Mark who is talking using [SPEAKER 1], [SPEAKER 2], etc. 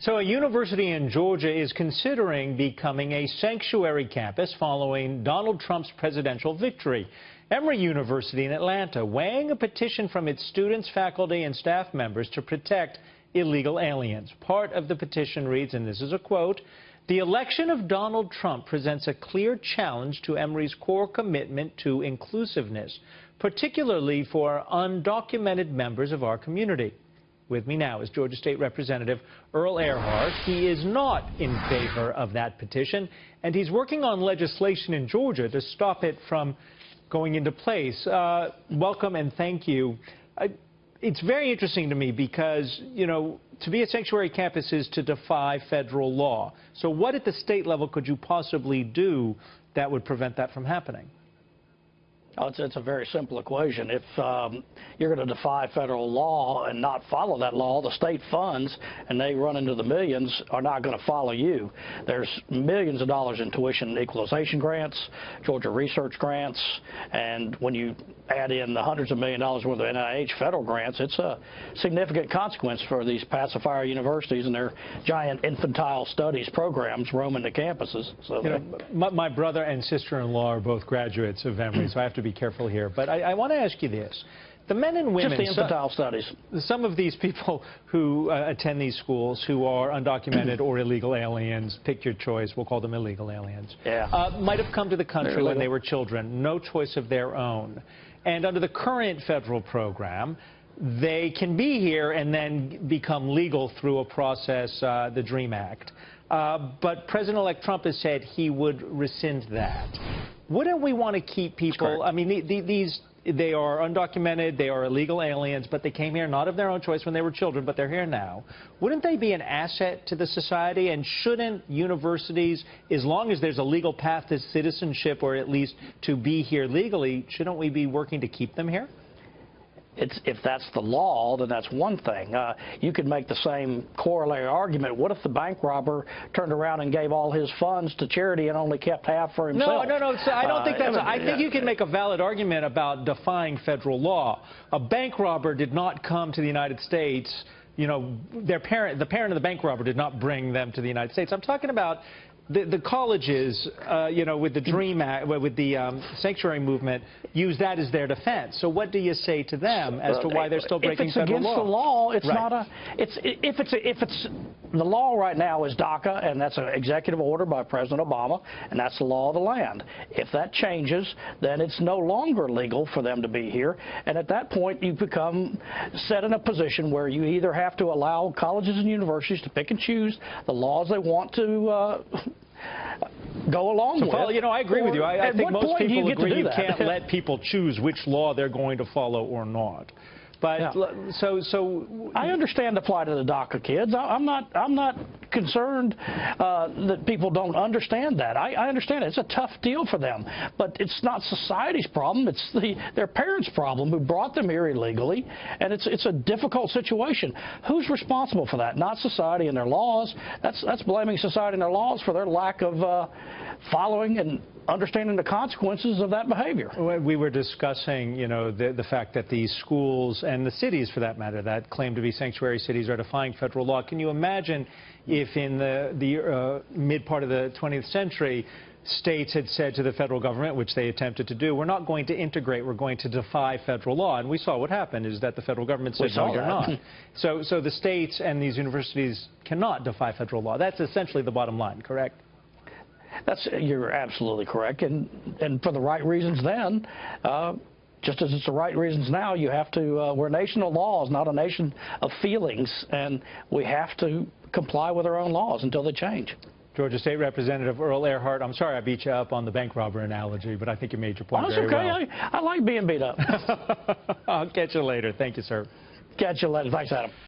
[SPEAKER 1] So a university in Georgia is considering becoming a sanctuary campus following Donald Trump's presidential victory. Emory University in Atlanta weighing a petition from its students, faculty, and staff members to protect illegal aliens. Part of the petition reads, and this is a quote, "The election of Donald Trump presents a clear challenge to Emory's core commitment to inclusiveness, particularly for undocumented members of our community." With me now is Georgia State Representative Earl Erhart. He is not in favor of that petition, and he's working on legislation in Georgia to stop it from going into place. Welcome and thank you. It's very interesting to me because, you know, to be a sanctuary campus is to defy federal law. So what at the state level could you possibly do that would prevent that from happening?
[SPEAKER 2] Oh, it's a very simple equation. If you're going to defy federal law and not follow that law, the state funds, and they run into the millions, are not going to follow you. There's millions of dollars in tuition equalization grants, Georgia research grants, and when you add in the hundreds of million dollars worth of NIH federal grants, it's a significant consequence for these pacifier universities and their giant infantile studies programs roaming the campuses. So
[SPEAKER 1] you know, my brother and sister-in-law are both graduates of Emory, so I have to be careful here. But I want to ask you this. The men and women,
[SPEAKER 2] just the infantile studies.
[SPEAKER 1] Some of these people who attend these schools who are undocumented or illegal aliens, pick your choice, we'll call them illegal aliens, might have come to the country when they were children, no choice of their own. And under the current federal program, they can be here and then become legal through a process, the DREAM Act. But President-elect Trump has said he would rescind that. Wouldn't we want to keep people, I mean, they are undocumented, they are illegal aliens, but they came here not of their own choice when they were children, but they're here now. Wouldn't they be an asset to the society? And shouldn't universities, as long as there's a legal path to citizenship or at least to be here legally, shouldn't we be working to keep them here?
[SPEAKER 2] If that's the law, then that's one thing. You could make the same corollary argument. What if the bank robber turned around and gave all his funds to charity and only kept half for himself?
[SPEAKER 1] No. So I don't think that's. I think you can make a valid argument about defying federal law. A bank robber did not come to the United States. You know, the parent of the bank robber did not bring them to the United States. I'm talking about the colleges, you know, with the DREAM Act, with the sanctuary movement, use that as their defense. So what do you say to them as to why they're still breaking federal law?
[SPEAKER 2] If it's against the law, it's not a. If it's the law right now is DACA, and that's an executive order by President Obama, and that's the law of the land. If that changes, then it's no longer legal for them to be here, and at that point you become set in a position where you either have to allow colleges and universities to pick and choose the laws they want to go along with.
[SPEAKER 1] Paul, you know, I agree with you. I think most people agree you
[SPEAKER 2] can't
[SPEAKER 1] let people choose which law they're going to follow or not. But so
[SPEAKER 2] I understand the plight of the DACA kids. I'm not concerned that people don't understand that. I understand it. It's a tough deal for them, but it's not society's problem. It's their parents' problem who brought them here illegally, and it's a difficult situation. Who's responsible for that? Not society and their laws. That's blaming society and their laws for their lack of following and understanding the consequences of that behavior.
[SPEAKER 1] We were discussing, you know, the fact that these schools and the cities, for that matter, that claim to be sanctuary cities are defying federal law. Can you imagine if in the mid part of the 20th century, states had said to the federal government, which they attempted to do, we're not going to integrate, we're going to defy federal law. And we saw what happened is that the federal government said, no, you're not. So the states and these universities cannot defy federal law. That's essentially the bottom line, correct?
[SPEAKER 2] You're absolutely correct, and for the right reasons then, just as it's the right reasons now, you have to, we're a nation of laws, not a nation of feelings, and we have to comply with our own laws until they change.
[SPEAKER 1] Georgia State Representative Earl Erhart, I'm sorry I beat you up on the bank robber analogy, but I think you made your point very well.
[SPEAKER 2] I like being beat up.
[SPEAKER 1] I'll catch you later. Thank you, sir.
[SPEAKER 2] Catch you later. Thanks, Adam.